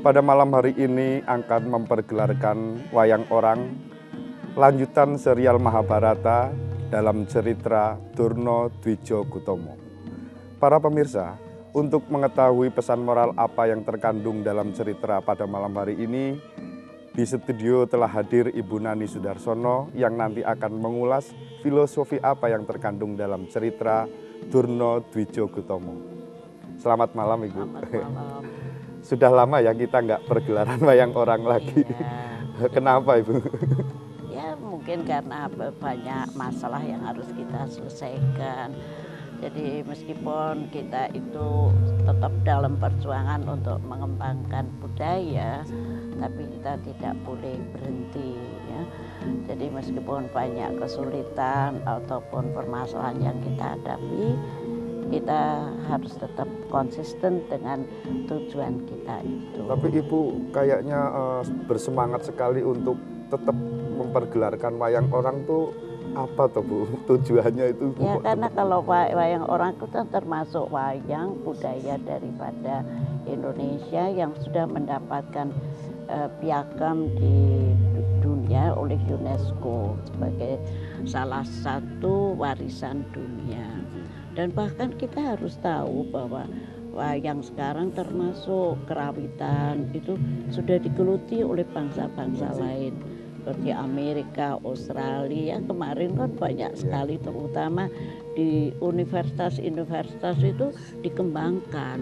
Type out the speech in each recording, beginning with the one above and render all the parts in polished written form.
Pada malam hari ini akan mempergelarkan wayang orang lanjutan serial Mahabharata dalam cerita Durna Dwija Gotomo. Para pemirsa, untuk mengetahui pesan moral apa yang terkandung dalam cerita pada malam hari ini, di studio telah hadir Ibu Nani Sudarsono yang nanti akan mengulas filosofi apa yang terkandung dalam cerita Durna Dwija Gotomo. Selamat malam Ibu. Selamat malam. Sudah lama ya kita nggak pergelaran wayang orang lagi. Iya. Kenapa Ibu? Ya mungkin karena banyak masalah yang harus kita selesaikan. Jadi meskipun kita itu tetap dalam perjuangan untuk mengembangkan budaya, tapi kita tidak boleh berhenti ya. Jadi meskipun banyak kesulitan ataupun permasalahan yang kita hadapi, kita harus tetap konsisten dengan tujuan kita itu. Tapi Ibu kayaknya bersemangat sekali untuk tetap mempergelarkan wayang orang tuh apa tuh Bu tujuannya itu? Ya karena kalau wayang orang itu kan termasuk wayang budaya daripada Indonesia yang sudah mendapatkan piagam di dunia oleh UNESCO sebagai salah satu warisan dunia. Dan bahkan kita harus tahu bahwa wayang sekarang termasuk kerawitan itu sudah digeluti oleh bangsa-bangsa lain seperti Amerika, Australia. Kemarin kan banyak sekali terutama di universitas-universitas itu dikembangkan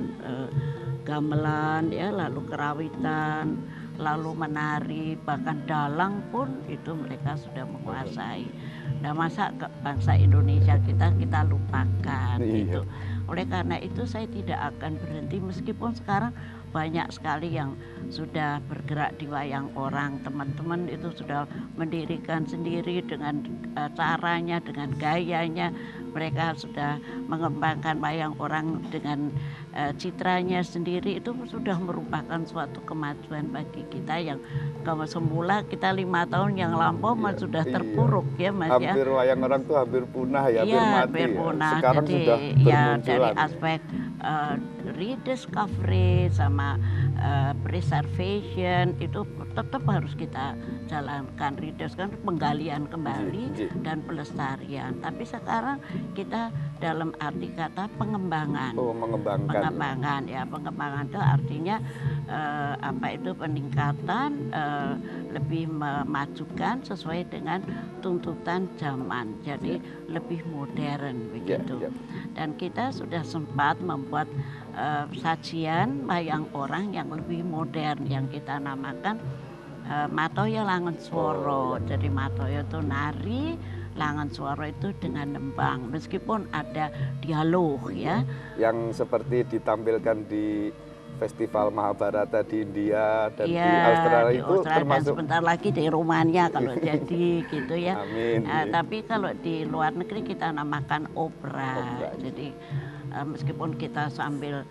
gamelan ya, lalu kerawitan, lalu menari, bahkan dalang pun itu mereka sudah menguasai. Nah masa bangsa Indonesia kita lupakan gitu. Oleh karena itu saya tidak akan berhenti meskipun sekarang banyak sekali yang sudah bergerak di wayang orang. Teman-teman itu sudah mendirikan sendiri dengan caranya, dengan gayanya. Mereka sudah mengembangkan wayang orang dengan citranya sendiri. Itu sudah merupakan suatu kemajuan bagi kita yang kalau semula kita 5 tahun yang lampau sudah terpuruk ya Mas ya. Hampir wayang orang tuh hampir punah ya, hampir mati. Punah. Sekarang jadi, sudah bermunculan. Dari aspek rediscovery sama preservation itu tetap harus kita jalankan. Rediscovery penggalian kembali dan pelestarian. Tapi sekarang kita dalam arti kata pengembangan. Pengembangan ya, pengembangan itu artinya peningkatan, lebih memajukan sesuai dengan tuntutan zaman. Jadi lebih modern begitu. Dan kita sudah sempat membuat sajian wayang orang yang lebih modern yang kita namakan Matoya Langen Swara. Jadi Matoya itu nari, Langen Swara itu dengan nembang, meskipun ada dialog ya. Yang seperti ditampilkan di Festival Mahabharata di India dan di Australia itu termasuk. Dan sebentar lagi di Rumania kalau jadi gitu ya. Amin. Tapi kalau di luar negeri kita namakan opera. Jadi meskipun kita sambil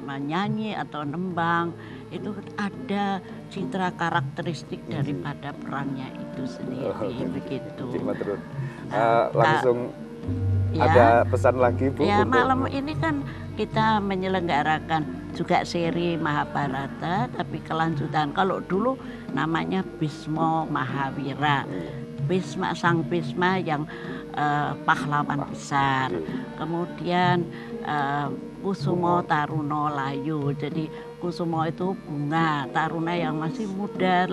menyanyi atau nembang, itu ada citra karakteristik daripada perannya itu sendiri begitu. Langsung ada pesan lagi Bu? Ya malam ini kan kita menyelenggarakan juga seri Mahabharata, tapi kelanjutan. Kalau dulu namanya Bhisma Mahavira, sang Bhisma yang pahlawan besar. Kemudian Kusumo Taruna Layu, jadi Kusumo itu bunga, Taruna yang masih muda.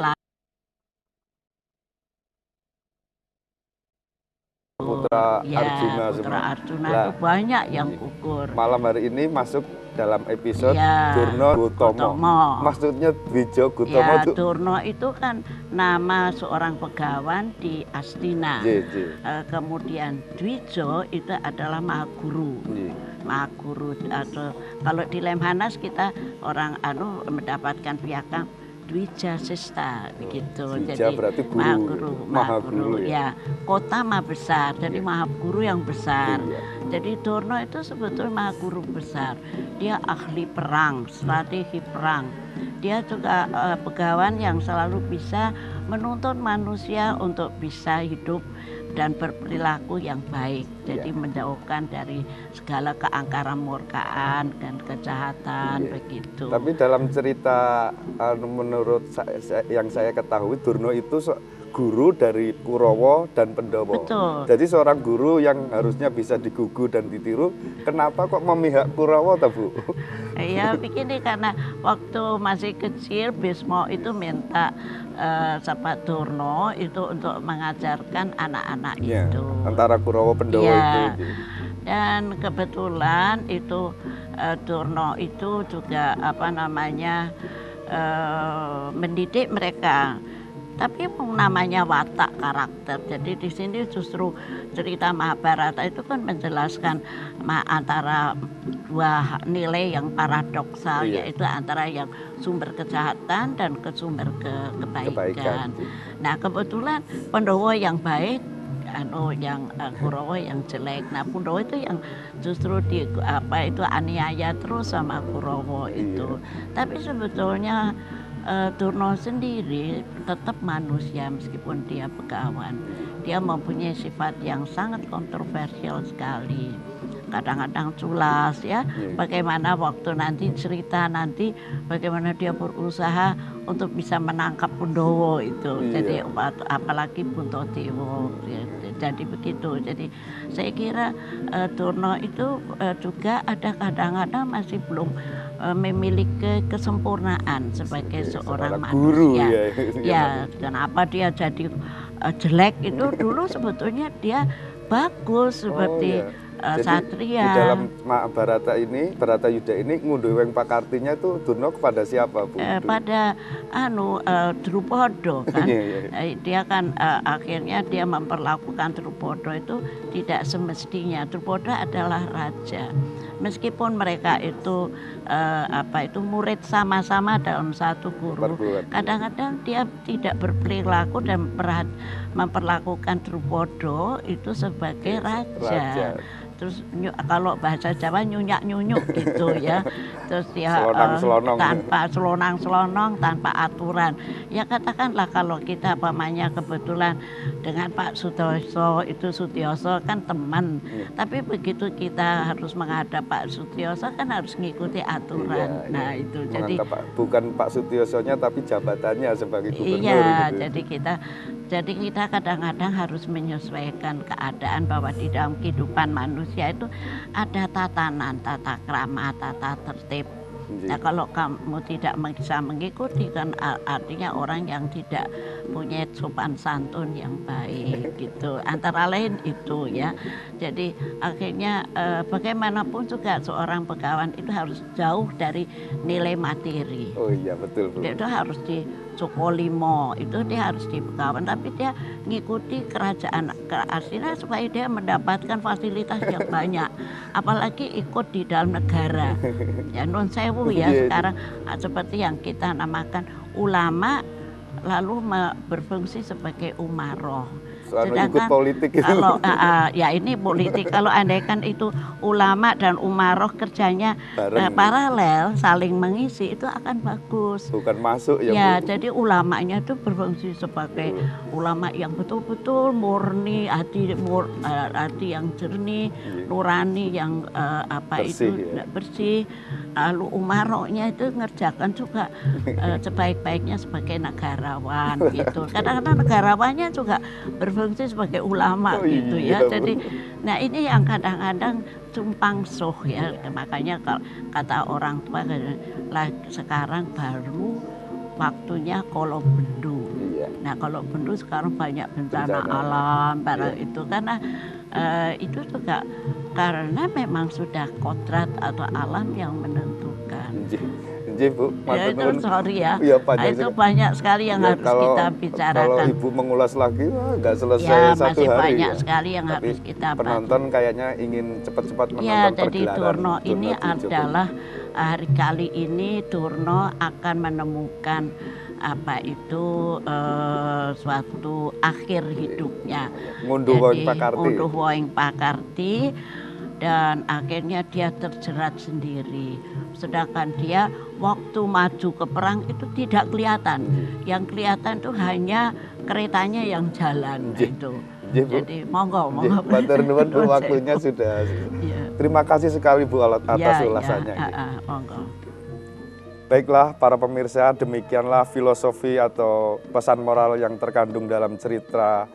Putra Arjuna Putra Arjuna itu banyak yang gugur. Malam hari ini masuk dalam episode Durna Gotomo. Maksudnya Dwija Gotomo itu? Durna itu kan nama seorang pegawan di Astina. Kemudian Dwija itu adalah Mahaguru. Mahaguru atau kalau di Lemhanas kita orang mendapatkan piagam Dwija Sista begitu. Jadi berarti Mahaguru ya. Kota mah besar, jadi Mahaguru yang besar. Jadi Durna itu sebetulnya Mahaguru besar. Dia ahli perang, strategi perang. Dia juga pegawan yang selalu bisa menuntun manusia untuk bisa hidup dan berperilaku yang baik. Jadi menjauhkan dari segala keangkaran murkaan dan kejahatan begitu. Tapi dalam cerita menurut yang saya ketahui, Durna itu guru dari Kurawa dan Pandhawa. Betul. Jadi seorang guru yang harusnya bisa digugu dan ditiru, kenapa kok memihak Kurawa, Bu? Ya begini, karena waktu masih kecil Bisma itu minta Sahabat Durna itu untuk mengajarkan anak-anak itu. Antara Kurawa Pandhawa itu. Dan kebetulan itu Durna itu juga mendidik mereka. Tapi namanya watak karakter. Jadi di sini justru cerita Mahabharata itu kan menjelaskan antara dua nilai yang paradoksal, yaitu antara yang sumber kejahatan dan sumber kebaikan. Nah kebetulan Pandhawa yang baik, yang Kurawa yang jelek. Nah Pandhawa itu yang justru aniaya terus sama Kurawa itu. Tapi sebetulnya Durna sendiri tetap manusia meskipun dia begawan. Dia mempunyai sifat yang sangat kontroversial sekali. Kadang-kadang culas ya. Bagaimana waktu nanti cerita bagaimana dia berusaha untuk bisa menangkap Pandhawa itu. Jadi apalagi Puntadewa. Jadi begitu. Jadi saya kira Durna itu juga ada kadang-kadang masih belum memiliki kesempurnaan sebagai seorang manusia. Kenapa dia jadi jelek itu dulu sebetulnya dia bagus seperti Satria. Di dalam Mahabharata ini, Bharatayuda ini ngunduh weng pakartinya itu Durna kepada siapa, Bu? Pada Drupada kan. Dia kan akhirnya dia memperlakukan Drupada itu tidak semestinya. Drupada adalah raja. Meskipun mereka itu murid sama-sama dalam satu guru, kadang-kadang dia tidak berperilaku dan memperlakukan Drupada itu sebagai raja. Terus kalau bahasa Jawa nyunyak-nyunyuk gitu ya. Terus dia tanpa selonang-selonong, tanpa aturan. Ya katakanlah kalau kita kebetulan dengan Pak Sutioso kan teman. Tapi begitu kita harus menghadap Pak Sutioso kan harus mengikuti aturan. Nah itu jadi bukan Pak Sutiosonya tapi jabatannya sebagai gubernur. Iya, gitu. Jadi kita kadang-kadang harus menyesuaikan keadaan bahwa di dalam kehidupan manusia itu ada tatanan, tata krama, tata tertib. Nah kalau kamu tidak bisa mengikuti kan artinya orang yang tidak punya sopan santun yang baik gitu. Antara lain itu ya. Jadi akhirnya bagaimanapun juga seorang begawan itu harus jauh dari nilai materi. Oh iya betul. Dia itu harus di Sukolimo itu dia harus di begawan, tapi dia ngikuti kerajaan aslinya supaya dia mendapatkan fasilitas yang banyak, apalagi ikut di dalam negara. Ya non sewu ya sekarang seperti yang kita namakan ulama lalu berfungsi sebagai umaroh. Sedangkan ikut politik itu. Kalau ya ini politik. Kalau andaikan itu ulama dan umaroh kerjanya paralel, saling mengisi, itu akan bagus. Bukan masuk ya. Ya, Bu. Jadi ulamanya itu berfungsi sebagai ulama yang betul-betul murni, hati yang jernih, nurani yang bersih. Lalu umarohnya itu ngerjakan juga sebaik-baiknya sebagai negarawan gitu. Kadang-kadang negarawannya juga berfungsi sebagai ulama gitu ya. Jadi nah ini yang kadang-kadang tumpang soh ya. Makanya kalau kata orang tua lah sekarang baru waktunya kalau bendu. Nah kalau bendu sekarang banyak bencana alam itu karena itu juga karena memang sudah kodrat atau alam yang menentukan. Bu, ya itu sorry ya, itu banyak sekali yang harus kita bicarakan. Kalau Ibu mengulas lagi, nggak selesai ya, satu masih hari. Banyak ya. sekali yang Tapi harus kita penonton kayaknya ingin cepat-cepat menonton pergelaran. Jadi Durna ini adalah hari kali ini Durna akan menemukan suatu akhir hidupnya. Ngunduh woing pakarti. Dan akhirnya dia terjerat sendiri. Sedangkan dia waktu maju ke perang itu tidak kelihatan. Yang kelihatan itu hanya keretanya yang jalan itu. Nggih, Bu. Jadi monggo, Nggih, monggo. matur nuwun Bu, Nuwun waktunya sewu. sudah. Iya. Terima kasih sekali Bu atas Ya, ulasannya. ya, nggih. monggo. Baiklah para pemirsa, demikianlah filosofi atau pesan moral yang terkandung dalam cerita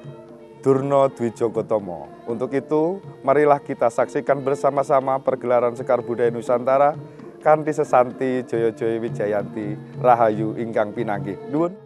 Durna Dwija Kotomo. Untuk itu, marilah kita saksikan bersama-sama pergelaran Sekar Budaya Nusantara kanthi sesanti Jaya Jaya Wijayanti Rahayu ingkang pinanggih. Nuwun.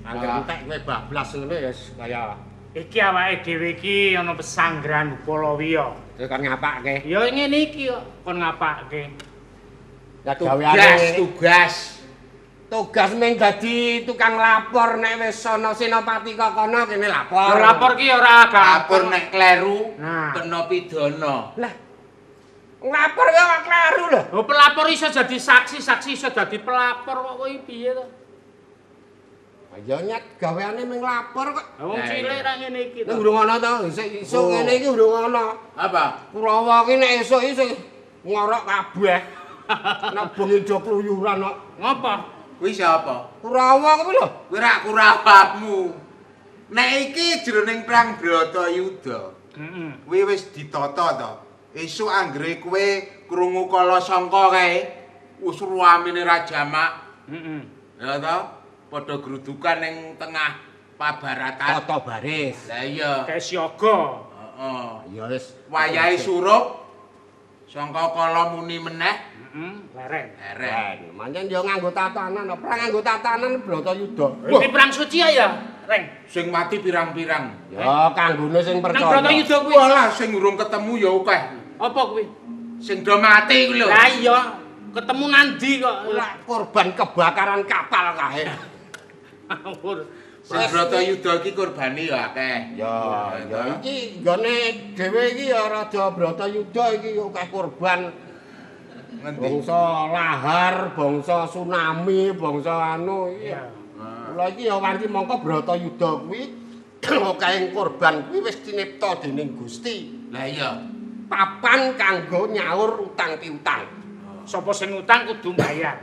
Angger entek kowe bablas ngono ya kaya Iki awake dhewe iki ana pesanggrahan Upalawiya. kowe kan ngapake. Ya ngene iki kok kon ngapake. Ya tugas mung dadi tukang lapor nek wis ana senopati kok kono kene lapor. Lapor ki ora Lapor nek kleru Nah. kena pidana. Lah. Nglapor ya kok kleru lho. Oh, pelapor iso jadi saksi, saksi iso jadi pelapor kok kowe piye to? Ya nyet gaweane mung lapor kok. Wong cilik ra ngene iki Nek to. urung ana to, isuk ngene iki urung ana. Apa? Kurawa ki nek esuk isih ngorok kabeh. Nek bengi do kluyuran kok. Ngapa? Kuwi sapa? Kurawa kuwi lho. Kuwi ra kurawamu. Nek iki jroning perang Bratayuda. Heeh. Kuwi wis ditata to. Esuk anggere kowe krungu kala sangka kae wis ruamine Rajamak. Heeh. Ya to? Padha grudukan ning tengah pabaratan. Tata baris. Lah iya. Kayak siaga. Heeh. Ya wis Wayahe surup sangka kala muni meneh Heeh, leren. eren. Manjen ya nganggo tatanan, perang nganggo tatanan Bratayuda. Iki perang suci ya, Reng. Sing mati pirang-pirang. Ya kanggone sing Nang percaya. Bratayuda kuwi. Walah sing urung ketemu ya akeh. Apa kuwi? Sing do mati kuwi lho. Lah iya, ketemu nandi kok. Lah korban kebakaran kapal kae. Ngawur. Sing Bratayuda iki korbane ya akeh. Ya iki nggone dhewe iki ya rada Bratayuda iki akeh korban Ngendi? Bangsa lahar, bangsa tsunami, bangsa anu iki. Kula iki ya wanti mongko Bratayuda kuwi akeh korban kuwi wis cinipta dening Gusti. Lah iya. Papan kanggo nyaur utang piutang. Sapa sing utang kudu mbayar.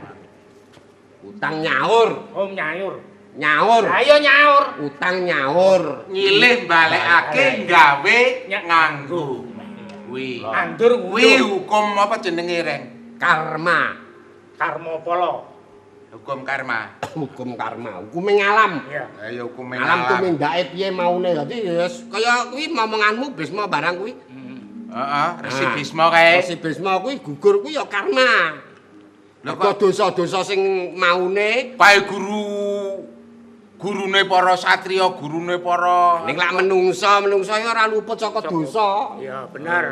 Utang nyaur, Oh nyayur. nyaur. Ayo nyaur. Utang nyaur. Nyilih balekake gawe nganggo. Kuwi. Andur Kuwi kuwi hukum apa jenenge, Reng? Karma. karma pala. Hukum karma. Hukum karma, hukume ngalam. Iya. Lah ya hukume Alam alam. tumindake piye maune dadi wis kaya kuwi momonganmu Bisma barang kuwi. Heeh, Resi Bisma kae. Si Bisma kuwi gugur kuwi ya karma. Lha Kok kok dosa-dosa sing maune pae gurune para satriya, gurune para ning lak menungso ya ora luput saka dosa. Iya, bener.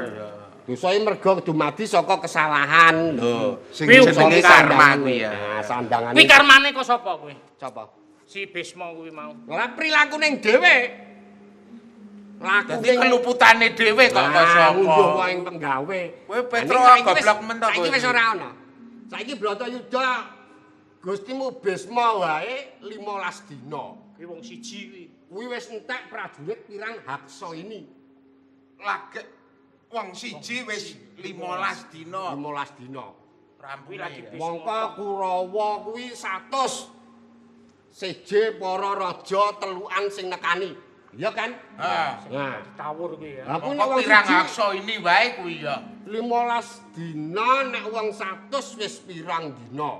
Dosa iki mergo dumadi saka kesalahan lho. sing Kuwi jenenge hukum karma kuwi ya. Nah, sandangane. Kuwi karmane kok sapa kuwi? Sapa? Si Bisma kuwi mau. Ora prilaku ning dhewe. Laku Dadi keluputane dhewe kok Ngunduh sapa? wae penggawe. Kowe Petro Saiki wis- goblok men to kowe. Saiki wis ora ana. Saiki Bratayuda Gustimu Bisma wae 15 dina. Kuwi wong siji kuwi. Kuwi wis entek prajurit pirang haksa ini. Lagek wong siji wis 15 dina. 15 dina. Rampune. lagi ya. bis- Mongko Kurawa kuwi 100 seje para raja telukan sing nekani. Iya kan? Ha. Nah, Tawur kuwi ya. aku nek Mongko wong pirang siji haksa ini wae kuwi ya. 15 dina nek wong 100 wis pirang dina.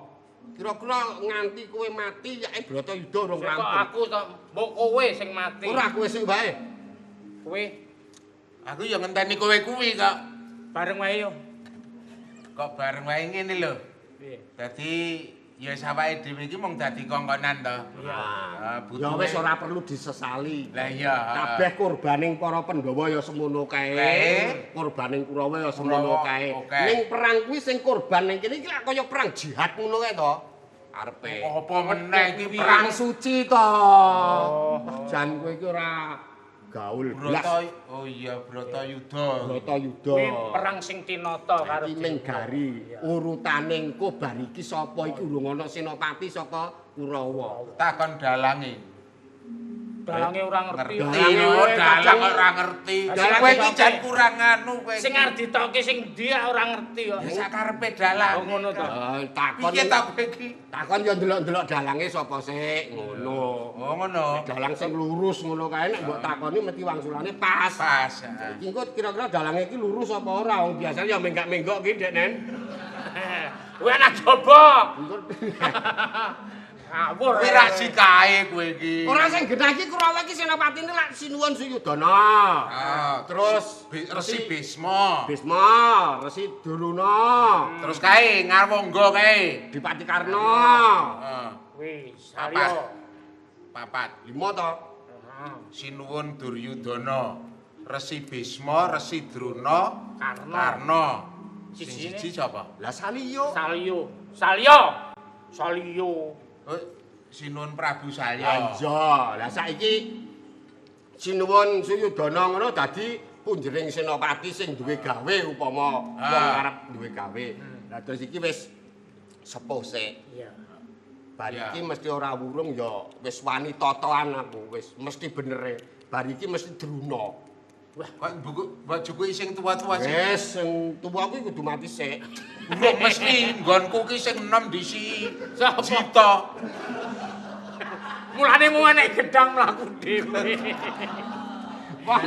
Kira-kira nganti kowe mati ya Bratayuda urung Kok rampung. aku to mbok kowe sing mati. Ora kowe sik wae. Kowe Aku ya ngenteni kowe kuwi kok. bareng wae yo. Kok bareng wae ngene lho. Piye? Dadi ya sawake dhewe iki mung dadi kongkonan to. Iya. Ya wis ora perlu disesali. Lah iya. Kabeh korbaning para Pandhawa ya semono kae. Kae. Korbaning Kurawa ya semono Kurawa, kae. oke. Ning perang kuwi sing korban ning kene iki lak kaya perang jihad ngono kae to. Arepe. Apa meneh iki Perang suci to. Jan kowe iki ora gaul blas. Oh iya Bratayuda. Bratayuda. Kuwi perang sing tinata karo Iki Menggari. Urutane engko bar iki sapa iki urung ana senopati saka Kurawa. Takon dalange. dalange ora ngerti. Ngerti Dalange lho, wae dalang kadang- ora ngerti. Dalang Kowe iki ditoke. jan kurang anu kowe. Sing arep ditoke sing dia ora ngerti kok. Ya sakarepe dalang. Oh ngono to. Takon Piye ta kowe iki? takon yo ndelok-ndelok dalange sapa sik ngono. Oh ngono. Dalang sing lurus ngono kae nek mbok takoni mesti wangsulane pas. Pas. Iki engko kira-kira dalange iki lurus apa ora? Wong biasane ya menggak-menggok ki, Dek Nen. Kuwi anak jobo. Ngawur. Kowe ra sikae kowe iki. Ora sing genah iki Kurawa iki senopatine lak Sinuwun Suyudana. Terus Resi Bisma. Bisma, Resi Duruna, Terus kae Ngarwangga kae. Dipati Karna. Heeh. Wis, Papat. ayo. Papat. 5 to. Sinuwun Duryudana. Resi Bisma, Resi Druna, Karna. Karna. Sing Sijine? siji sapa? Lah Saliyo. Salyo. Salyo. Salyo. Oh, Sinuwun Prabu Salya. Lah iya, lah saiki Sinuwun Suyudana ngono dadi punjering senopati sing duwe gawe upama wong arep duwe gawe. Lah terus iki wis sepuh sik. Iya. Bar Ya. iki mesti ora wurung ya wis wani totoan aku, wis mesti benere. Bar iki mesti Druna. Kok bojoku sing tua-tua sih. Wis sing tuwa kuwi kudu mati sik. Lho mesti nggonku ki sing enom disi. Sapa? Cita. Mulane mu nek gedang mlaku dhewe. Wah,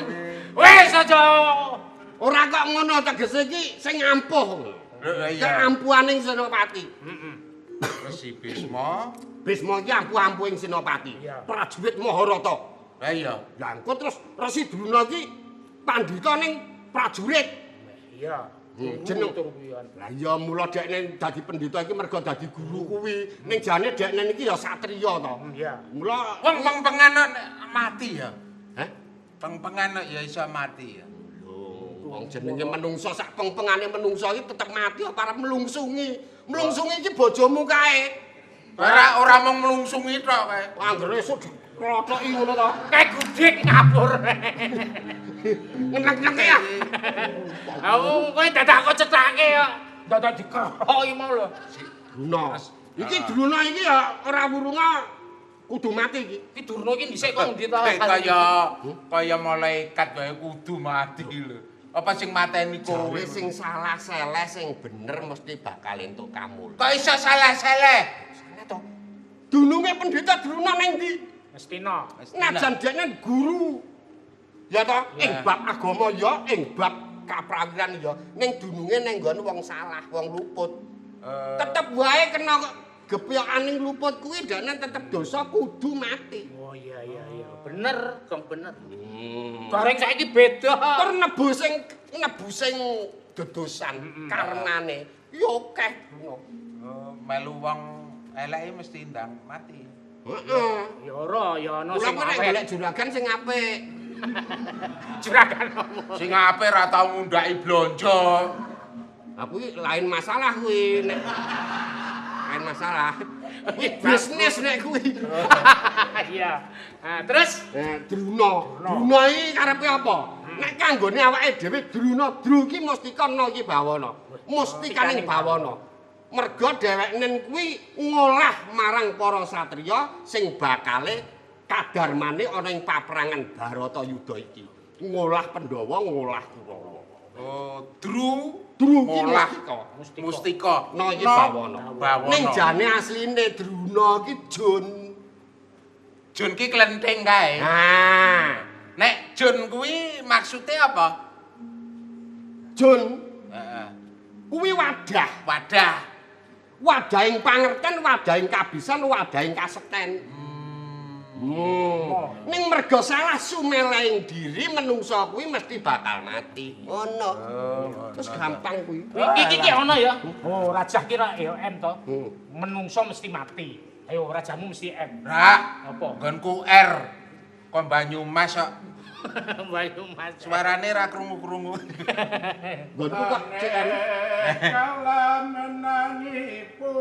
Wis aja. ora kok ngono tegese iki sing ampuh. Lho Iki iya. ampuhaning senopati. Resi Bisma. Bisma iki ampuh-ampuhing senopati. Iya. Prajurit Maharata. Lah iya. Lah engko terus Resi Druna iki pandhita ning prajurit. Iya. Jeneng tur kuwian. Lah iya mula dekne dadi pendhita iki mergo dadi guru kuwi. Ning jane dekne iki ya satriya to. Iya. Mula Wong peng-pengan mati ya. Heh? Peng-pengan ya iso mati ya. Wong jenenge menungso sak peng-pengane menungso iki tetep mati apa arep mlungsungi. Mlungsungi iki bojomu kae. Ora mung mlungsungi tok kae. Anggere esuk diklotoki ngono to. Kayak gudik ngapur. Ngenek-nek ya. Aku kowe dadak aku cethake kok. dadak dikeroki mau lho. Druna. Iki Druna iki ya ora wurunga kudu mati iki. Iki Durna iki dhisik kok ndi ta? Kaya malaikat wae kudu mati lho. Apa sing mateni kowe? Kowe sing salah seleh sing bener mesti bakal entuk kamul. Kok iso salah-seleh? Salah to. Dununge pendeta Druna ning ndi? Mestina. Najan dene guru. Ya toh, ing bab agama ya, ing bab kaprawiran ya, ning dununge ning nggon wong salah, wong luput. Tetep wae kena gepyokaning luput kuwi dene tetep dosa kudu mati. Oh iya. Bener, Gong bener. Bareng saiki beda. Tur nebusing dodosan karmane ya akeh Druna. Melu wong eleke mesti ndang mati. Heeh. Ya ora, ya ana Kula sing kok golek juragan sing apik. juragan. Sing apik ra tau ngundhaki blonjo. Ha kuwi lain masalah kuwi nek lain masalah. Bisnis nek kuwi. Iya. Nah, terus Druna iki karepe apa? Nek kanggone awake dhewe Dru iki mustikana iki bawana. Mustikaning bawana. Merga dheweknen kuwi ngolah marang para satriya sing bakale kadarmane ana ing paperangan Baratayuda iki. Ngolah Pandhawa, ngolah Kurawa. Oh, Dru iki ngolah mustika. No iki bawana. Ning jane asline Druna iki Jun. Jun ki klenthing kae. Nah, Nek Jun kuwi maksude apa? Jun Heeh. kuwi wadah. Wadahing pangerten, wadahing kabisan, wadahing kasekten. Ning merga salah sumelehing diri menungso kuwi mesti bakal mati. Ngono. Terus gampang kuwi. iki ana ya. Oh, rajah kira ya M to. Menungso mesti mati. Ayo rajamu mesti M. Ra, Apa? nggonku R. Kok Banyumas kok Banyumas. suarane ra krungu-krungu. Nggonku kok CN. Kala menangipun.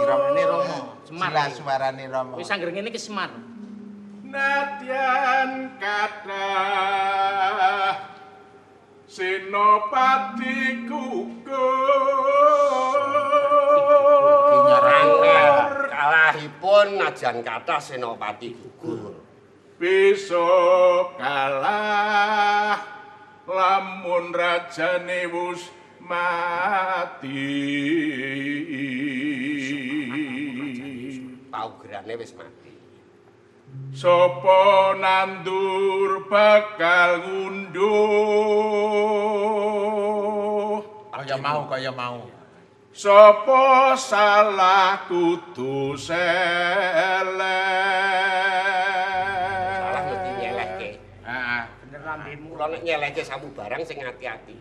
Irama Romo. Semar. Jelas suarane Romo. Wis angger ngene iki Semar. Nadyan kathah senopati gugur Kalahipun najan kathah senopati gugur. bisa kalah lamun rajane wus mati Paugerane wis mati. sapa nandur bakal ngunduh Kaya mau. sapa salah kudu seleh Salah mesti nyelehke. Heeh. Bener lambemu. Kula nek nyelehke samu barang sing hati-hati.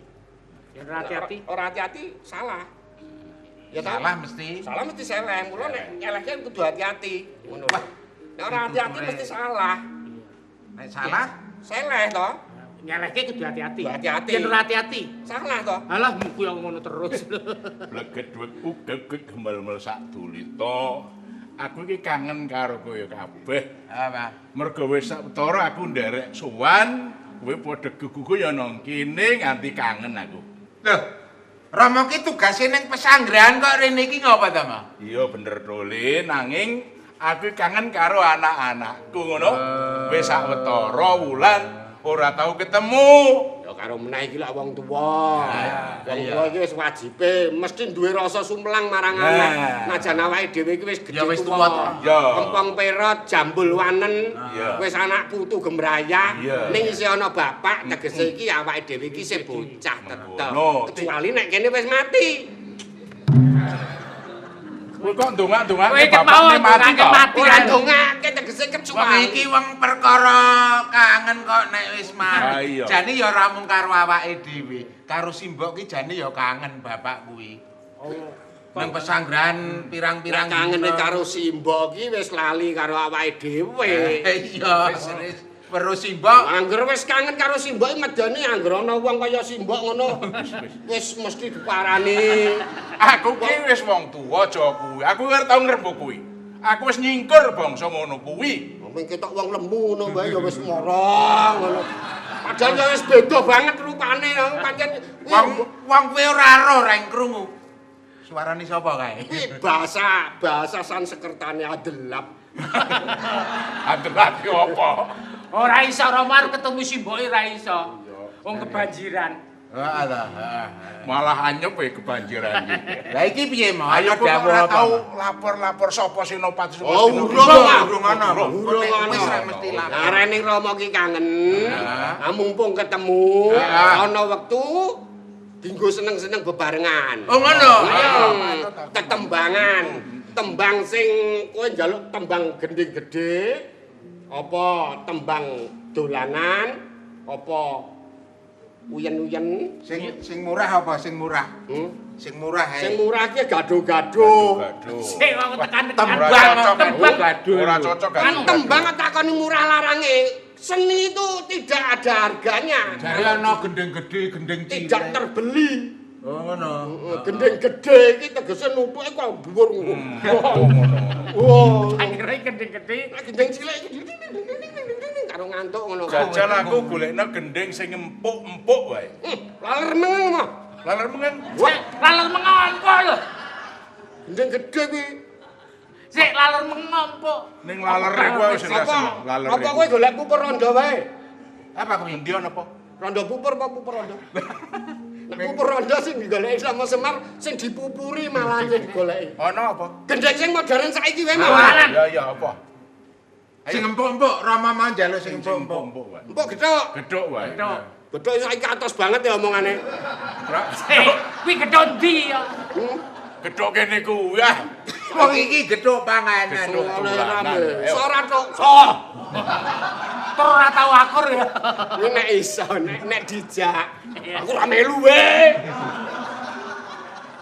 Ya hati-hati. Ora hati-hati salah. Ya ta? Salah mesti. Salah mesti seleh. Mula nek nyelehke kudu hati-hati. Ngono. Nek ora hati-hati mesti salah. Nek salah Seleh to. Nyelehke kudu hati-hati. Hati-hati. Yen ora hati-hati. Salah to. Alah muku yang ngono terus. bleget wek ugek gemel-mel sak dulita. Aku iki kangen karo kowe kabeh. apa? Mergo wis sawetara aku nderek sowan, kowe padha guguku ya nang kene nganti kangen aku. Loh, Romo ki tugase ning pesanggrahan kok rene iki ngopo ta, Ma? Iya bener Dole, nanging aku kangen karo anak-anakku ngono. Wis sawetara wulan ora tau ketemu. Ya karo meneh iki lak wong tuwa. Wong tuwa iki wis wajibe mesti duwe rasa sumlang marang anak. Najan awake dhewe iki wis gedhe Ya wis tuwa to. Ya. Kempong perot, jambul wanen, Ya. wis anak putu gembraya, Ya. ning isih ana bapak, tegese iki awake dhewe iki isih bocah tetep. Ngono. Kecuali nek kene wis mati. Kowe kok ndongak-ndongake Kowe iki mau bapakne mati ndongake kok. mati. Ora ndongake tegese Wong kecuali. iki wong perkara kangen kok nek wis Ah, mati. iya. Jane ya ora mung karo awake dhewe, karo simbok ki jane ya kangen bapak kuwi. Nang pesanggrahan pirang-pirang Kangene dina. karo Simba iki wis lali karo awake dhewe. Iya, perlu simbok. Angger wis kangen karo Simba iki medani angger ana wong kaya Simba ngono. Wis mesti diparani. Aku ki wis wong tuwa aja kuwi. Aku ora tau ngrembug kuwi. Aku wis nyingkur bangsa ngono kuwi. Mung ketok wong lemu ngono wae ya wis mara ngono. Padahal ya wis beda banget lho rupane pancen Wong kuwi ora ero reng krungu. Suarane sapa kae? iki bahasa Sanskertane adelap. Adelak ki apa? Ora iso Romar ketemu simboke ora iso. Wong kebanjiran. Malah anyep kebanjiran iki. Lah iki piye mau? Ayo kok dawuh ora apa? tau lapor-lapor sapa Senopati Oh, Urung ana. Urung Wis ana. ra mesti lapor. Arene Rama ki kangen. Mumpung ketemu ana wektu dinggo seneng-seneng bebarengan. Oh ngono. Tetembangan. Tembang sing kowe njaluk tembang gending gedhe apa tembang dolanan apa uyen-uyen Sing murah apa sing murah? Sing murah ae. sing murah ki gado-gado. Sik wong tekan-tekan. Ora cocok kan. Tembang takoni murah larange. Seni itu tidak ada harganya. Jare ana gendeng gedhe, gendeng cilik. Tidak terbeli. Oh ngono. Gendeng gedhe iki tegese nutuke kok dhuwur ngono. Oh, Akhire gede-gede. gendeng cilik iki karo ngantuk ngono. Jajal aku golekno gending sing empuk-empuk wae. Laler meneng mah. Laler mengen. Laler mengompo lho. Gendeng gedhe kuwi. Sik laler mengompo. Ning laler iku wis ora seneng. Laler. Apa kowe golek pupur rondo wae? Apa kuwi? Ndi ana apa? Rondo pupur apa pupur rondo? Nek pupur rondo sing digoleki sama Semar sing dipupuri malah sing digoleki. Ana apa? Gendeng sing modern saiki wae mah. Ya apa? Sing empuk-empuk, Rama mau njaluk sing empuk-empuk. Empuk wae. Empuk gedhok. Gedhok wae. Gedhok saiki atos banget ya omongane. Sik, kuwi gedhok ndi ya? Gedhok kene kuwi ah. Wong iki gethuk panganan. Gethuk. Ora tok. Terus ora tau akur ya. Kuwi nek iso, nek dijak. Aku ora melu wae.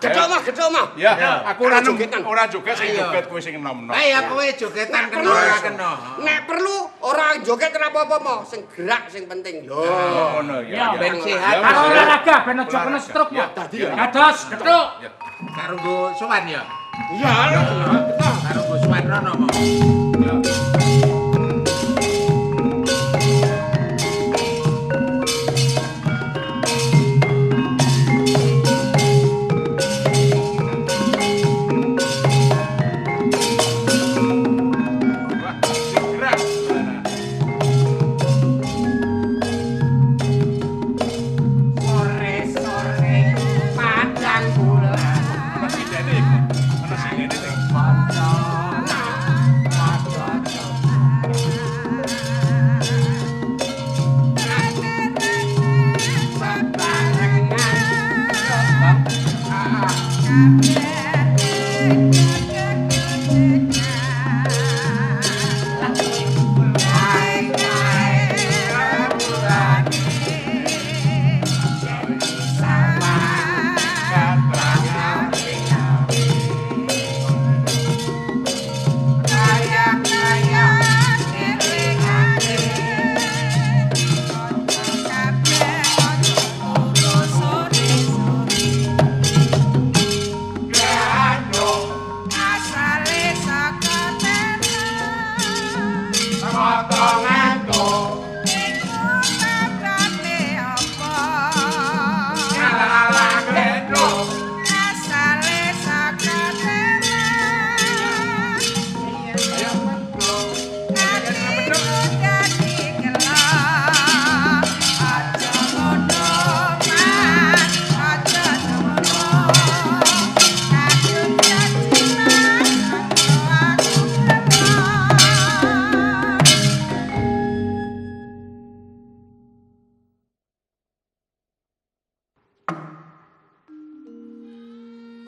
Gedhok mah. Ya, aku ora jogetan. ora joget sing joget kowe sing enom-enom. Ayo kowe jogetan kena ora kena. Nek perlu ora joget ora apa-apa mah, sing gerak sing penting. Lho. Oh, ngono ya. Ben sehat. Karo olahraga ben aja kena stroke ya. Dadi ya. Kados gedhok. Karo nggo sowan ya. Iya. Karo nggo sowan rono mau.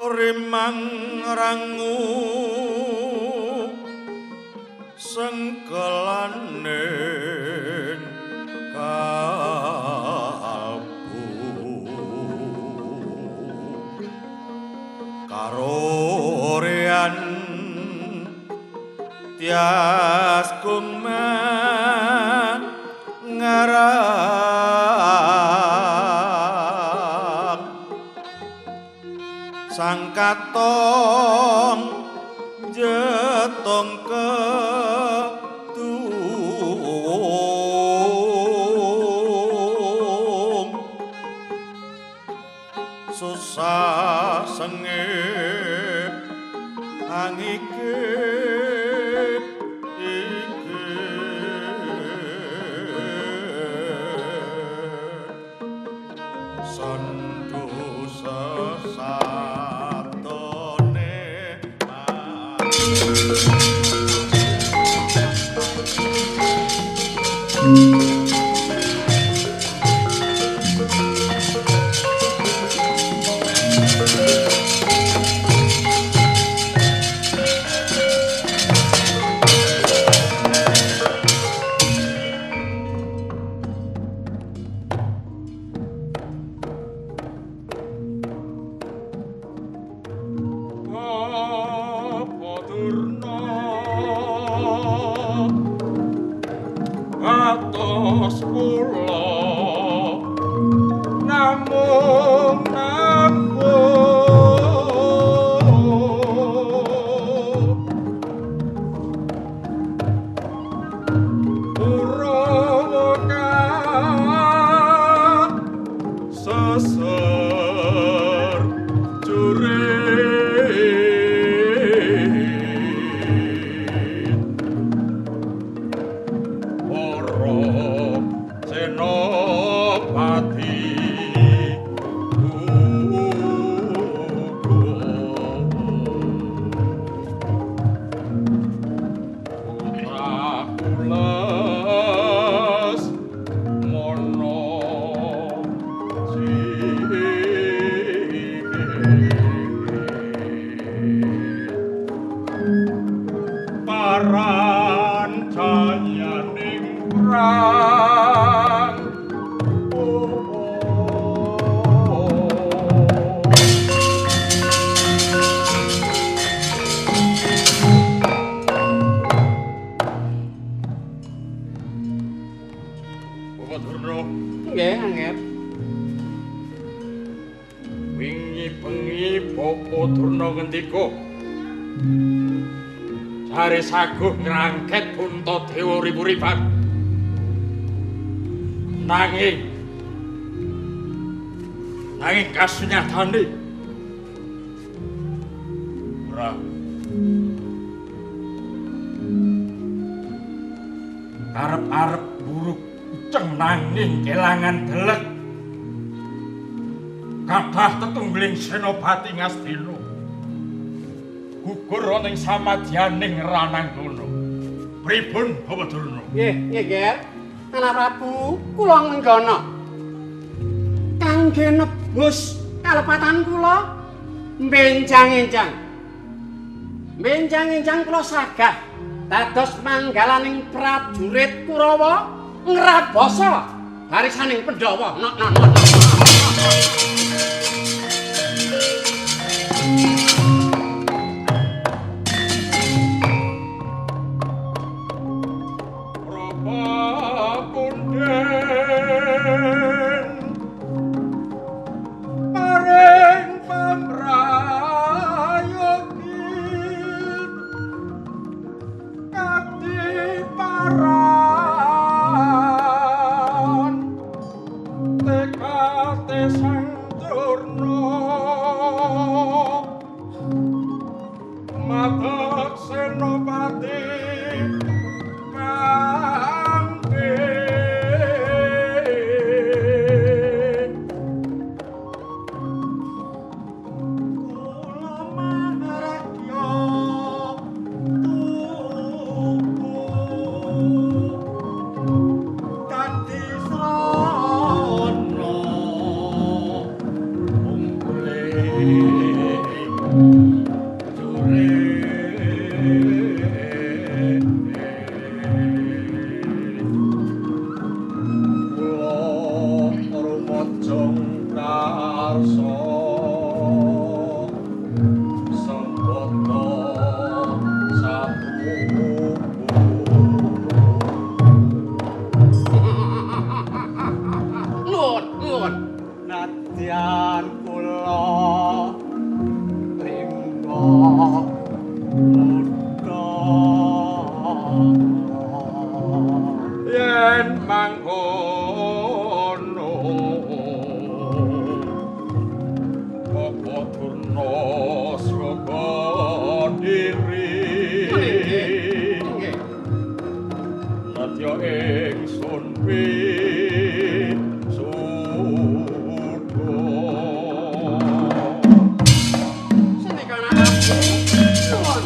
Rimang rangu sengkelaning kalbu karorean tias kuman ngarang sang katong jetong ke tung sasengit angikit sendu sesatone atos kula namung Urawa seser Senopati Putrakulas mono paran cayaning perang Durna Nggih, Angger. wingi bengi Bapa Durna ngendika jare saguh ngrangket Puntadewa urip-uripan nanging kasunyatane ora arep-arep buruk ceng nanging kelangan delek kathah tetunggiling Senopati Ngastina gugur ana ing samadyaning rananggana pripun Bapak Durna Nggih, Nger. Anak Prabu, kula ngenggana kangge nebus kalepatan kula benjang-enjang. Benjang-enjang kula sagah dados manggalaning prajurit Kurawa ngrabosa barisaning Pandhawa. ingsun wisuda. Sini kana aku. Nuwun.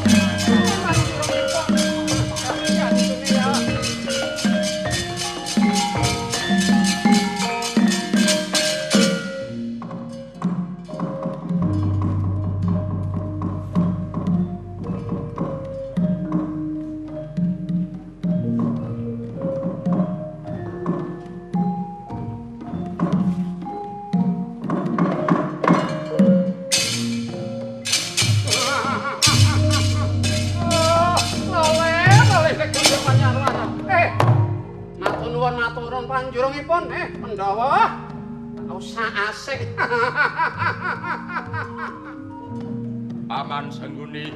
Maturun panjurungipun Pandhawa. Usah asik. Paman Sangguni.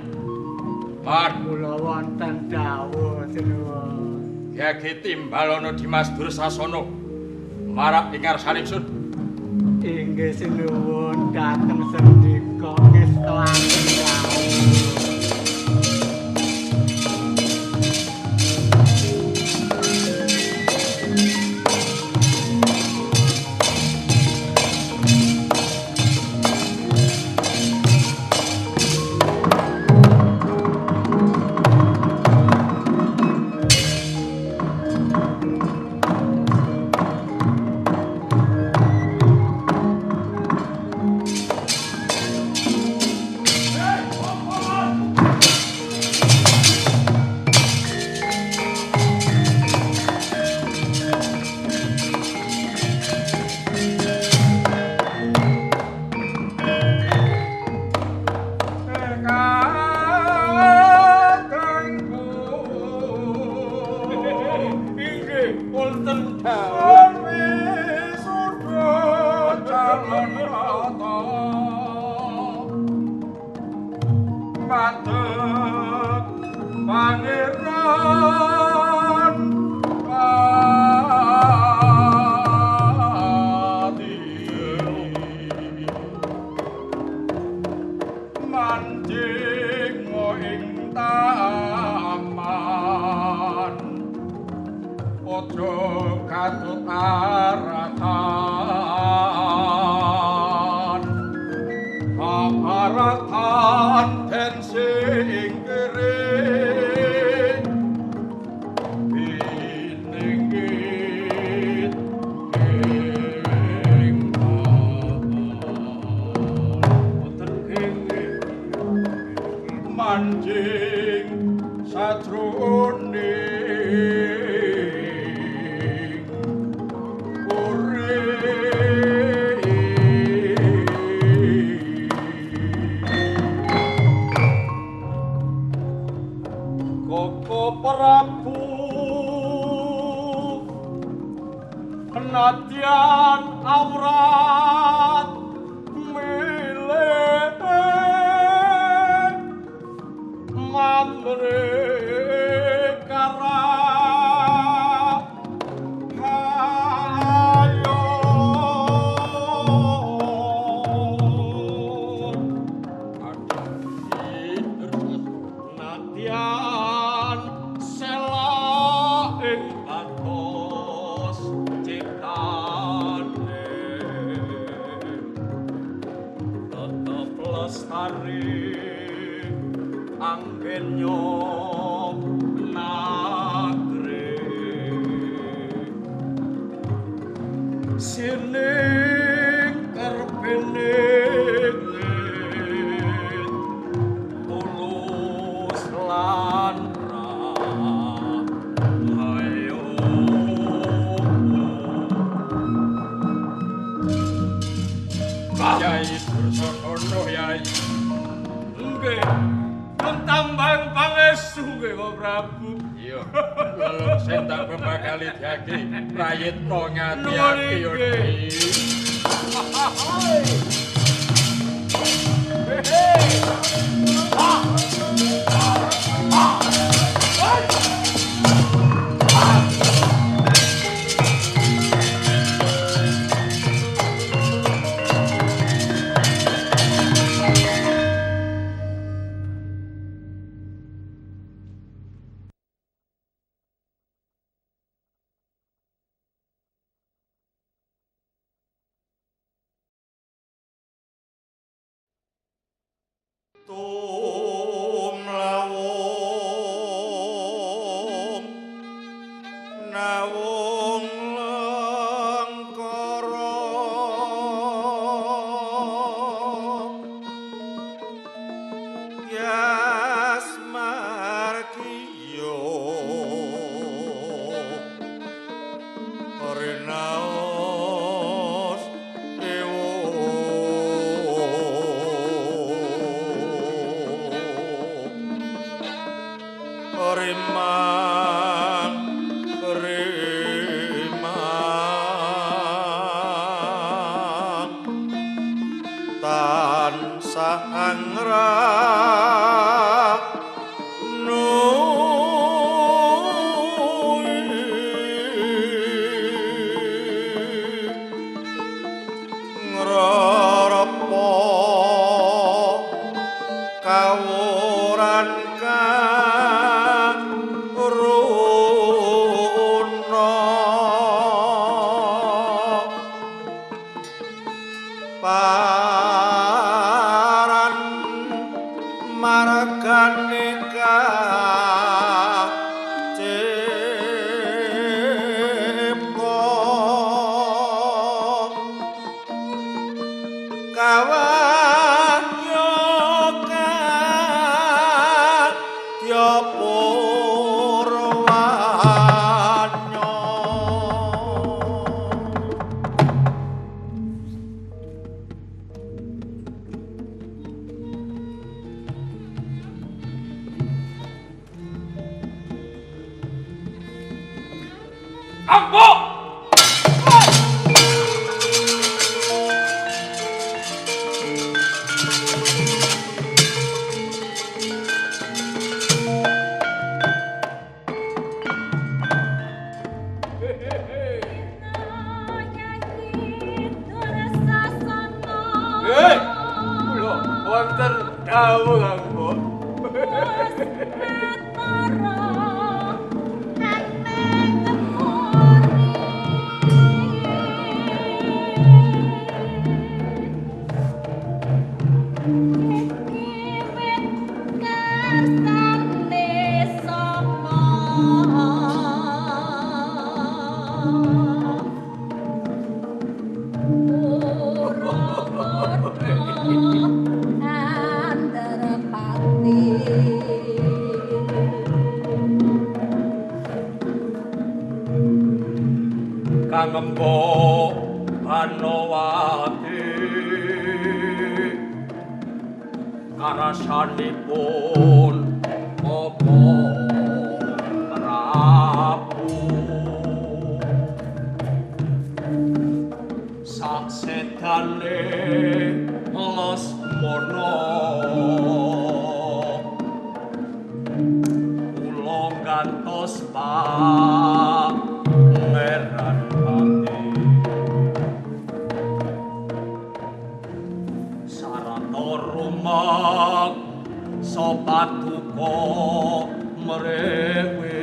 Pan Kula wonten dawuh sinuwun. Gyagi Timbalana Dimas Dursasana marak ing ngarsaning sun. Inggih sinuwun dhateng sendika ngestoaken dawuh. Prayitna ngati-ati Kawung lengkara Yas margiyo Rinaos ewo Rimang tansah angrah ngrarapa kawuran kang runa paran margane kawan yoga purwanyo Ambo! kula wonten dawuh Ambo Kangembo Panowati karasanipun apa Prabu saksedane Lesmana kula gantos pangeran pati sarata rumak sopatuko mrewe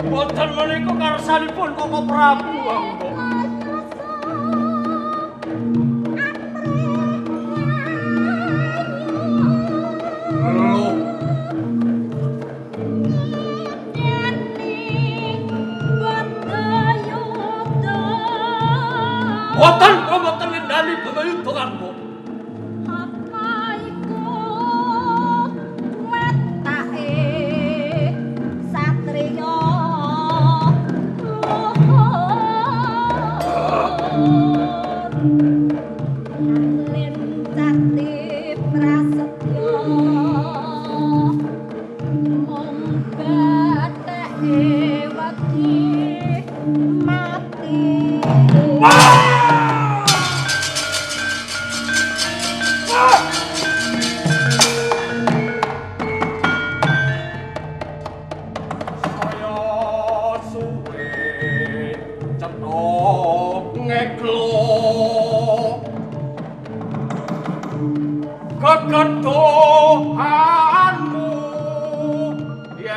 Wonten menika karsanipun Koko Prabu Ambo. Wonten wonten ngendali Bhayuda Ambo.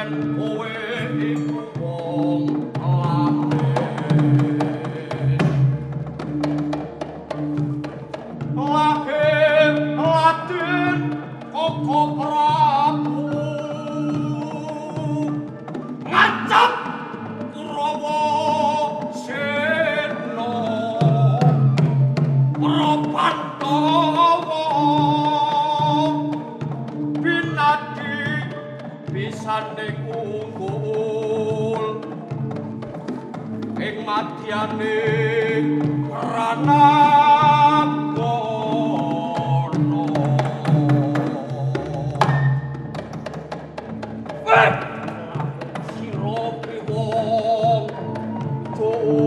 yen kowe iku wong lahir Latin Koko Prabu ngajak Kurawa Sena Prapantawa binadi pisaning unggul ing madyaning Ranagana sira wong doleh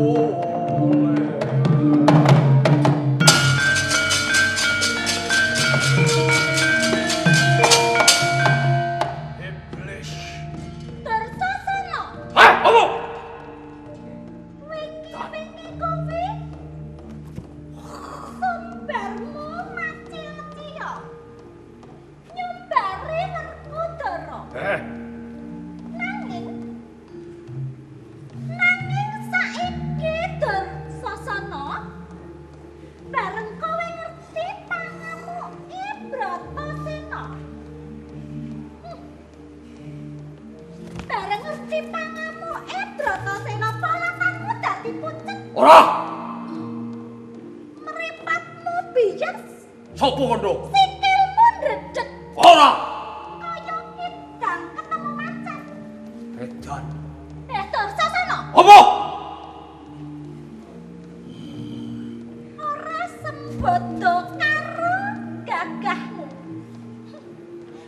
ora Mripatmu biyen sapa kono sikilmu ndredeg ora kaya ngidang ketemu macan. edan Tur sasana apa ora sembodo karo gagahmu.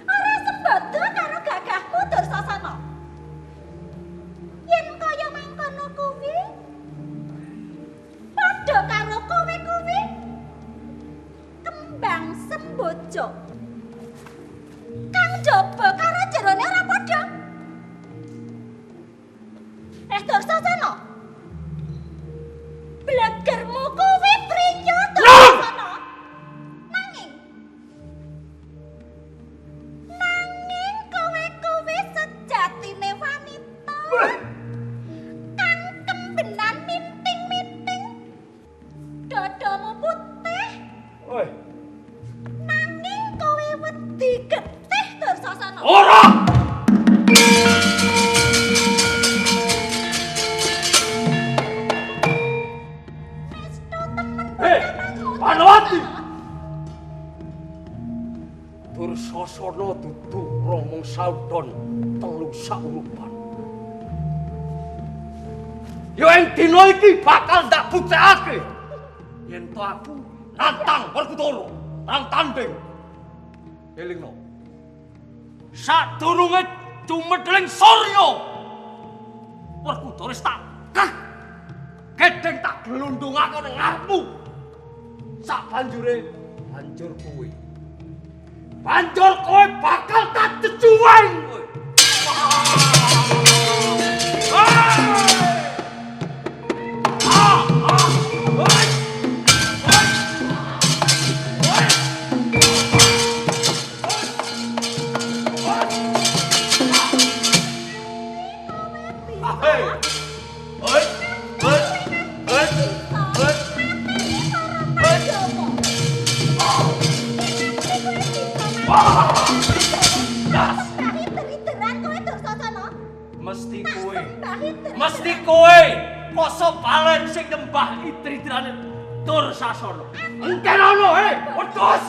Ora sembodo karo gagahmu Tur sasana. Yen kaya mangkono kuwi padha karo kowe kuwi kembang sembojo kang jaba karo jerone ora padha. Tur sasana blegermu kuwi prinyo Tur sasana nanging kowe kuwi sejatine wanita kang kembenan minting-minting dadamu putih oi nanging kowe wedi getih Tur sasana ora Panawati Tur sasana dudu romong saudon telu saurupan yo ing dina iki bakal ndak buktekake yen to aku nantang Werkudara nang tanding elingno sadurunge cumedhling Surya Werkudara wis tak gedeng tak glundungake ning ngarepmu sak banjur kowe bakal tak jejuweng kowe mesti kowe poso balen sing nyembah itri-itrane Tur sasana engken ana wedhus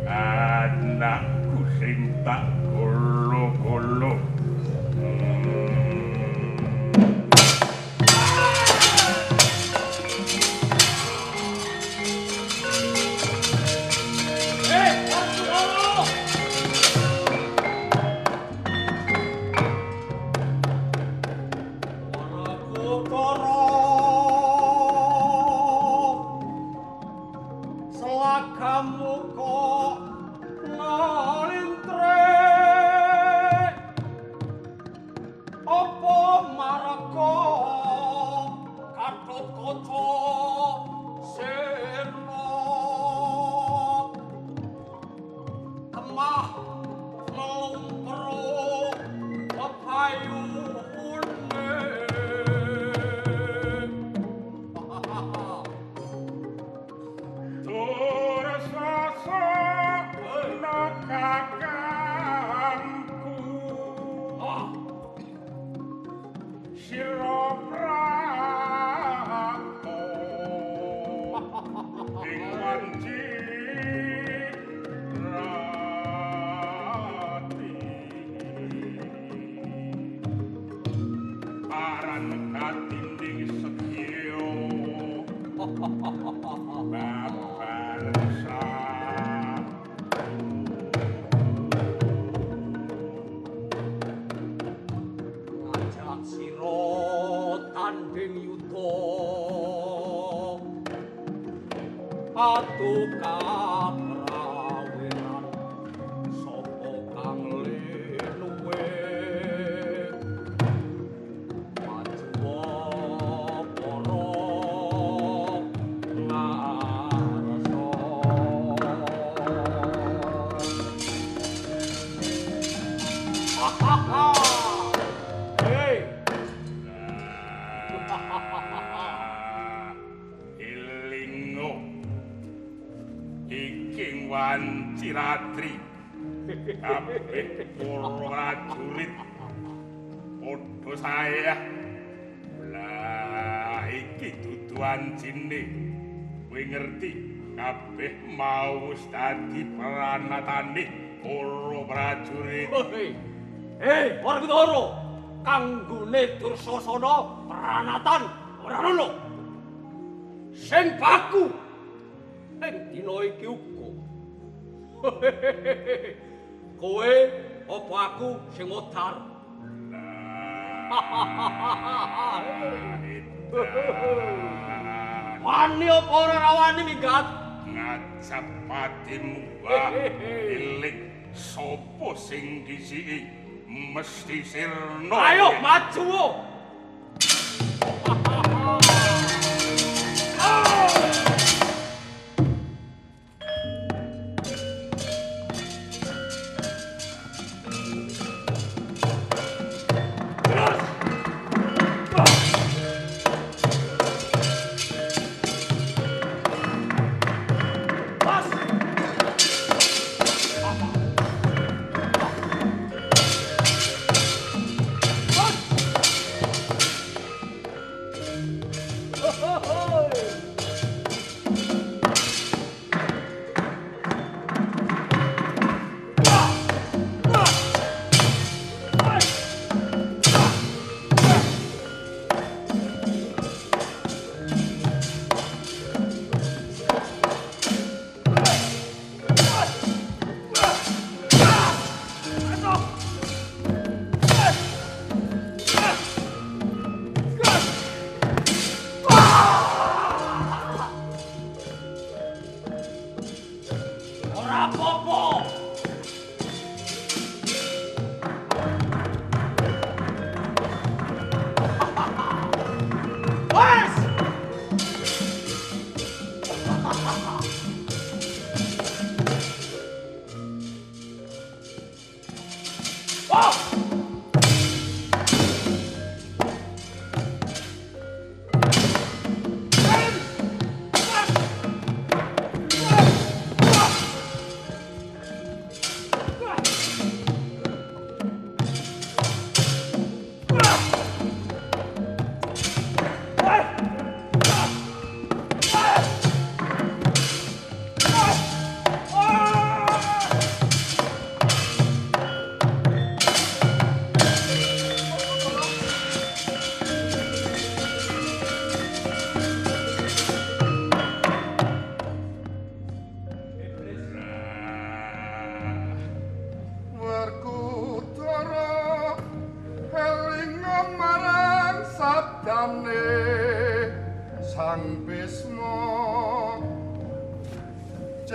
anakku sing tak golo-golo. ragamu kok ngalintre apa marga Gatotkaca sirna kemah mlumpru pepayune Patuka prawiran sapa kang linuwe majuwa para ngarsa hey Ilingo Iking Wanciratri kabeh para prajurit padha saya lah iki dudu wancine kowe ngerti kabeh mau dadi pranatane para prajurit Wargudara kanggone Dursasana pranatan ora ono sing baku ing dina iki uga kowe apa aku sing modar wani apa ora rawani minggat ngajak patimu iling sapa sing disiki mesti sirna ayo maju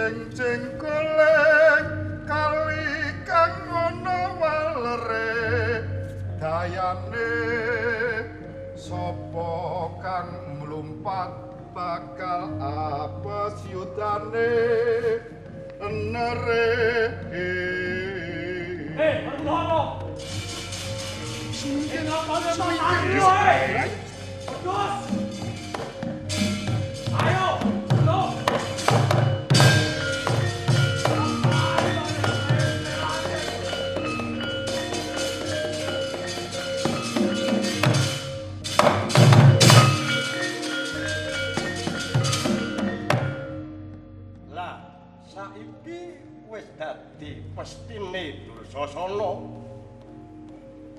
sing jengkoleng kali kang ana walere dayane sapa kang mlumpat bakal apes yudane enere Berdono sing apa ayo terus ayo lo saiki wis dadi pestine Dursasana.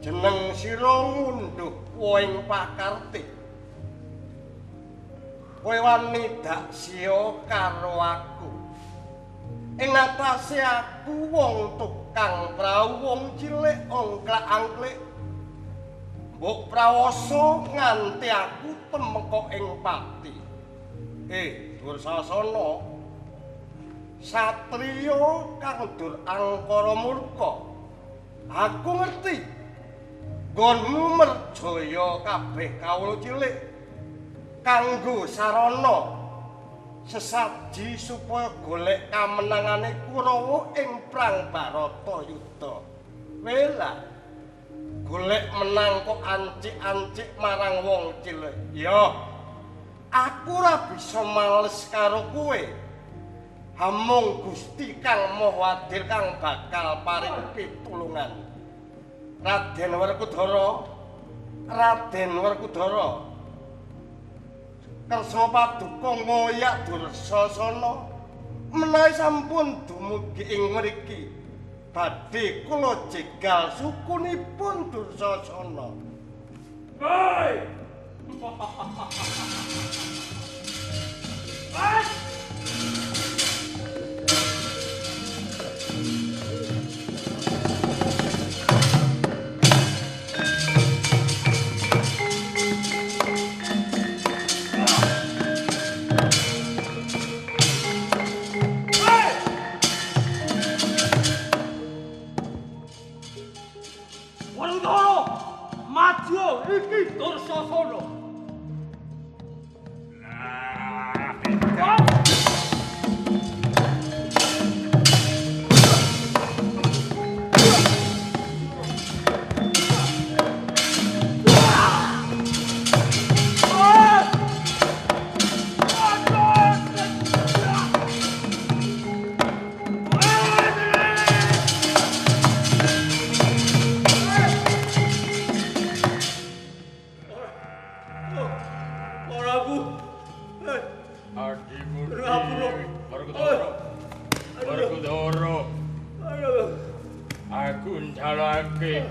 Jeneng sira ngunduh woing pakarti. Kowe wani dak sia karo aku. Ing atase aku wong tukang prau wong cilik ongklak-angklik. Mbok prawoso nganti aku temeka ing pati. Dursasana satriya kang dur angkara murka. Aku ngerti nggonmu merjaya kabeh kawula cilik kanggo sarana sesaji supaya golek kamenangane Kurawa ing prang Baratayuda. Wela golek menang kok ancik-ancik marang wong cilik. Ya, aku ora bisa males karo kowe. Hamung Gusti Kang Maha Adil kang bakal paring pitulungan. Raden Werkudara kersa paduka ngoyak Dursasana menawi sampun dumugi ing mriki badhe kula jegal sukunipun Dursasana. Hei! Iki Dursasana.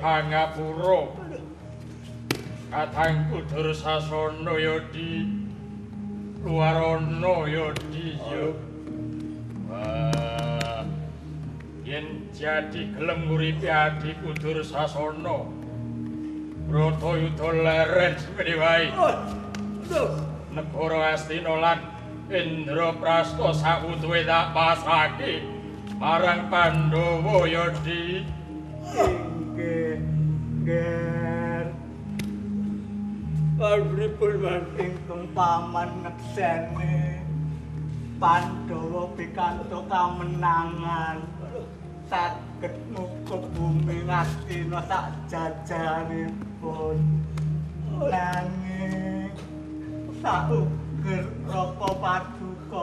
Pangapura katangku Dursasana ya di luarana ya di ya yen jadi gelem nguripi adikku Dursasana Bratayuda leren semene wae negara Astina lan Indraprastha sakutuwe tak pasake marang Pandhawa ya di Ger Pripun ingkang paman ngekseni Pandhawa pikantuk kamenangan saged ngukup bumi Ngastina sak jajaranipun nanging sauger Raka Paduka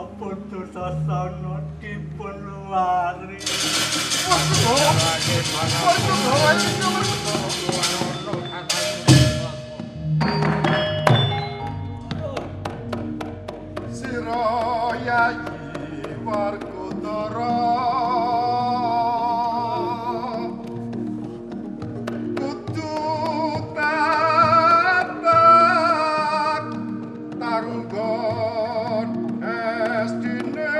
Dursasana dipun luwari. Sira Yayi Werkudara kudu tatak tanggon estine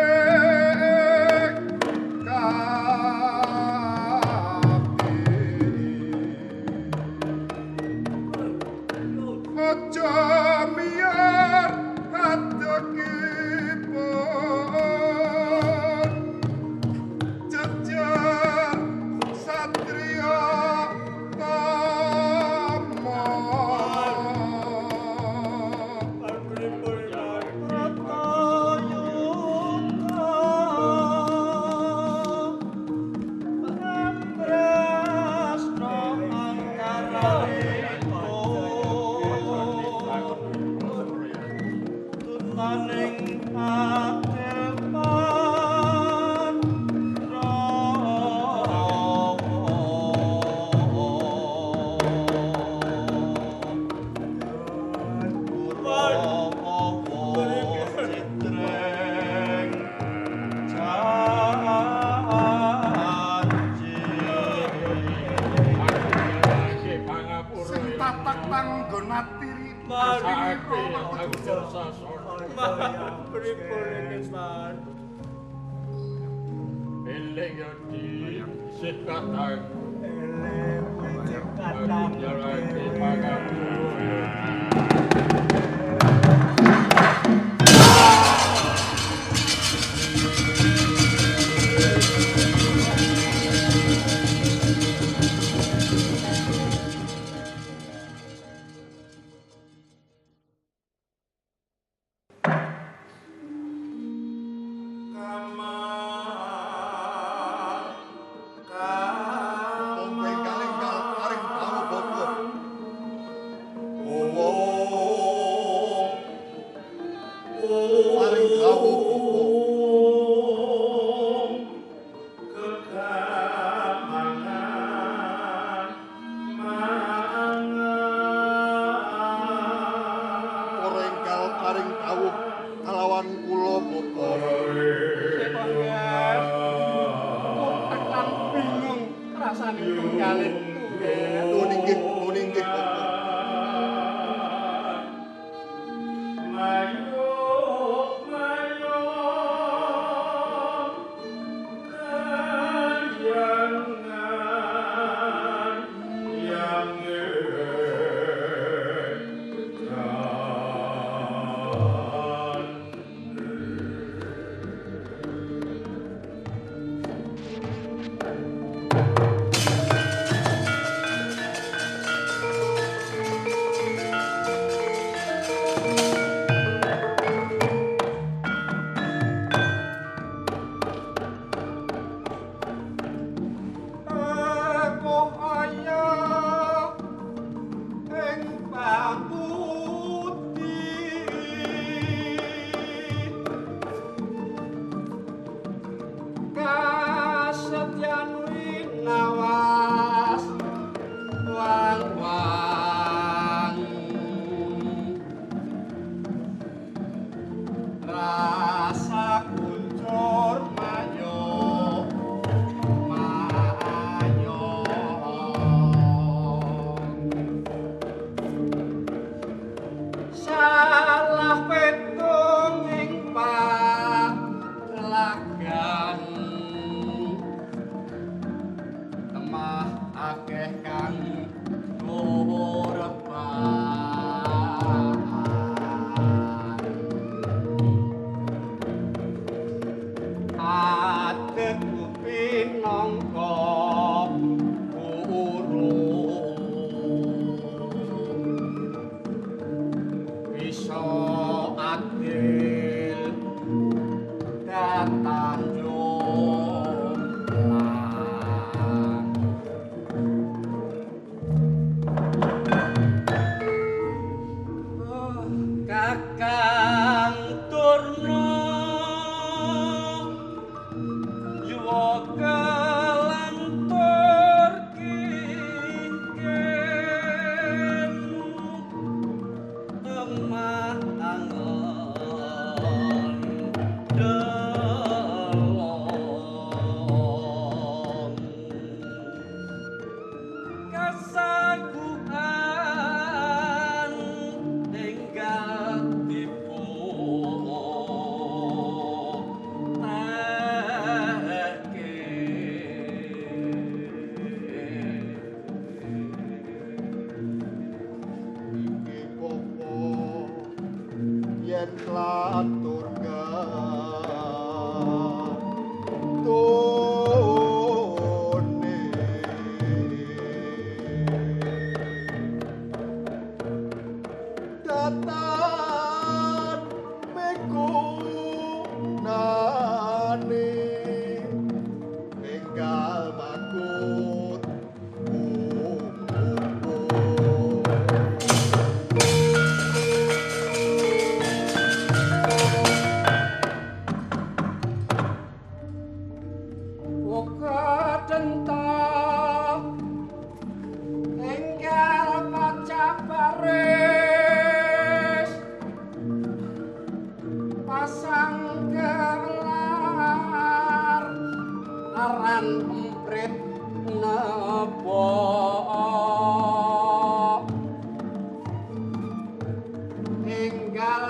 Ojo miar hadekipun Kakang Dursasana. Pripun ing Mas? Eling yo di sik Kakang. Eling sik Kakang. Jalake pangapunten. Enggal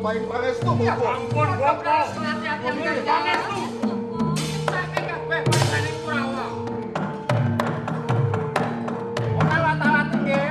paing pangestu muga. Ampun Bapa. Pangestu. Sampe kabeh pancene Kurawa. Ora lataran nggih.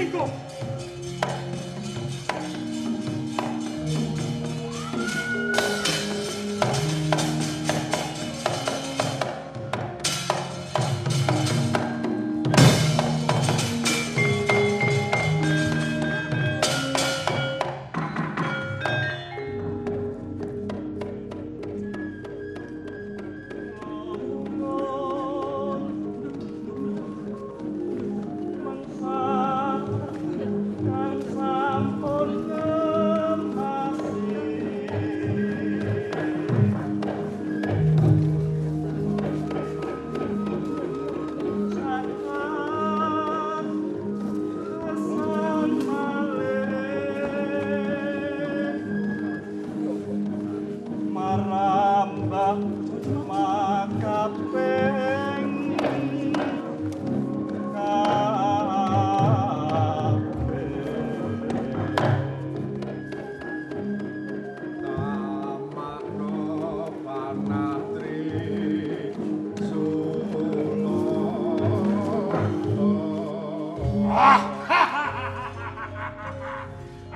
Iko.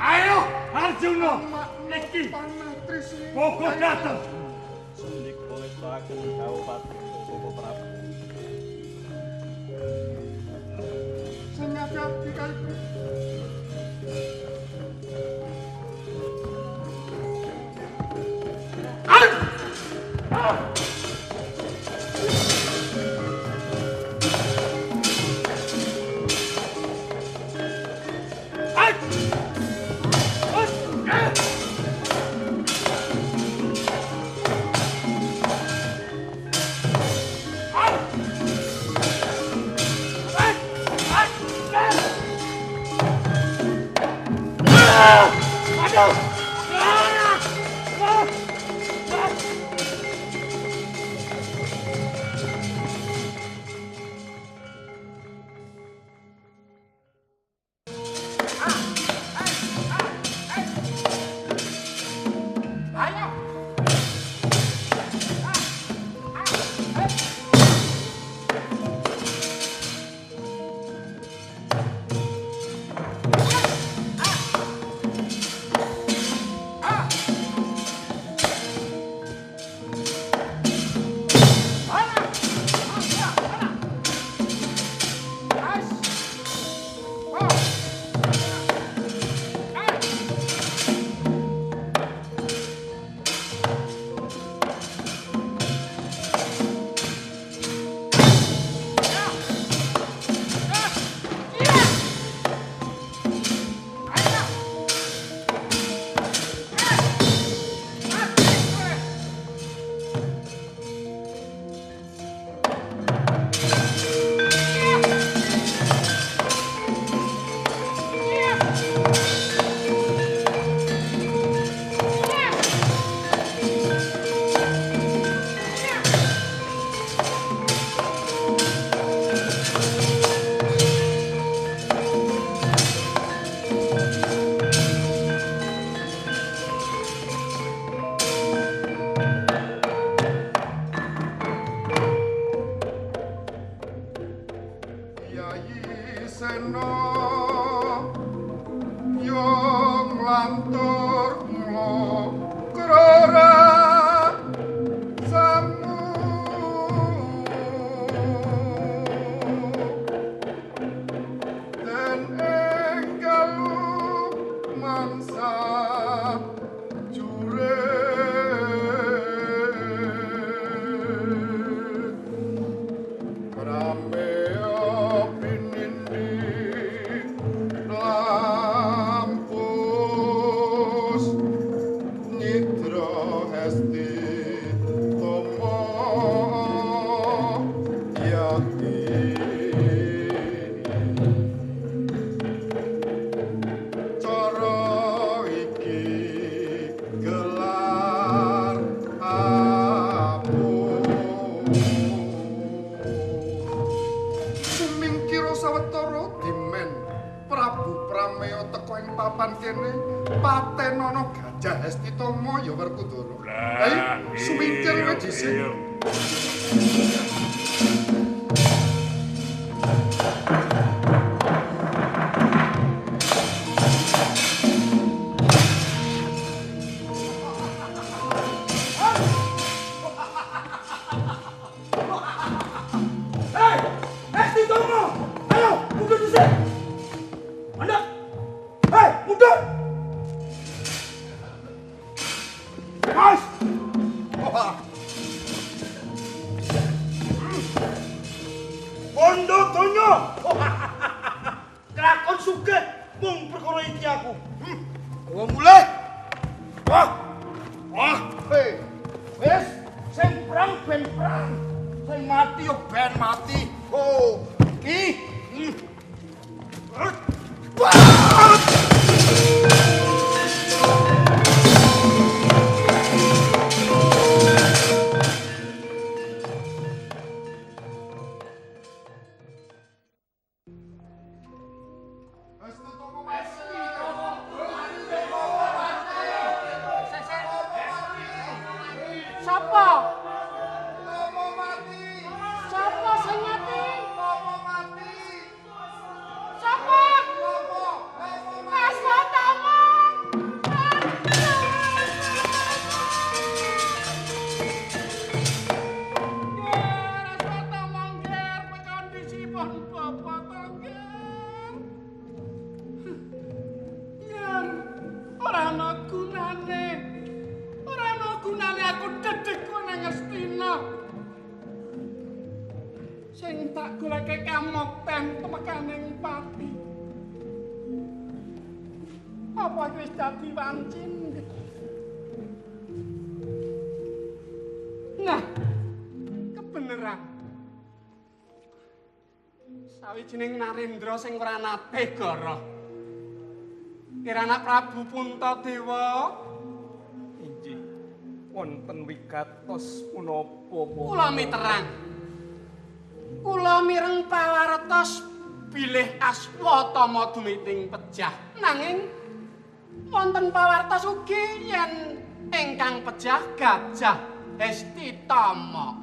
Ayo Arjuna, niki Bogo dateng. Sendik boleh saken Kabupaten Bogo Prabu. Sing hati-hati kae. donya. Kelakon sugih mung perkara iki aku. Wong mulih. Wah. Wah, wis sing perang ben perang. Sing mati yo ben mati. Oh, iki. Sapa? Sapa sing mati? Sapa? Aswatama. Aswatama ngger kondisipun Bapak Tongger. Ngger ora ana gunane. Ora ana gunane aku dedek nang Ngastina. Sing tak goleke kamokten temekaning pati. Apa wis dadi wancin? Nah, kebeneran. Sawijining Narendra sing ora nate goroh. Kirana Prabu Puntadewa Inggih wonten wigatos punapa kula miterang. Kula mireng pawartos bilih Aswatama dumiting pejah. Nanging wonten pawartos ugi yen ingkang pejah Gajah Hestitama.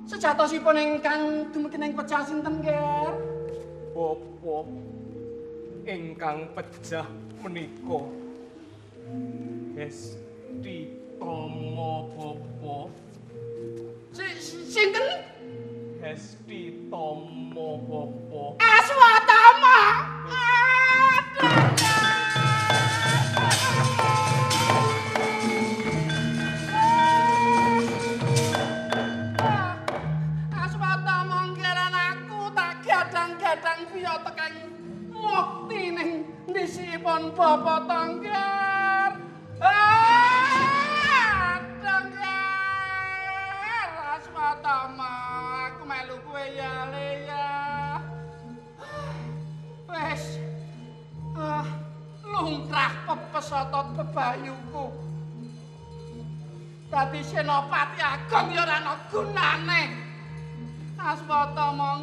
Sejatosipun ingkang dumiting pejah sinten, Nger? Bapa ingkang pejah menika Hestitama Bapa. Sinten? Hestitama Bapa. Aswatama. Aswatama nggeran aku tak gadang-gadang piye tekan mukti ning ndisipun Bapak Tongger. Tongger Aswatama, aku melu kowe ya le ya. Wes. Lumrah pepes otot bebayuku. Dadi senopati agung ya ora ana gunane. Aswatama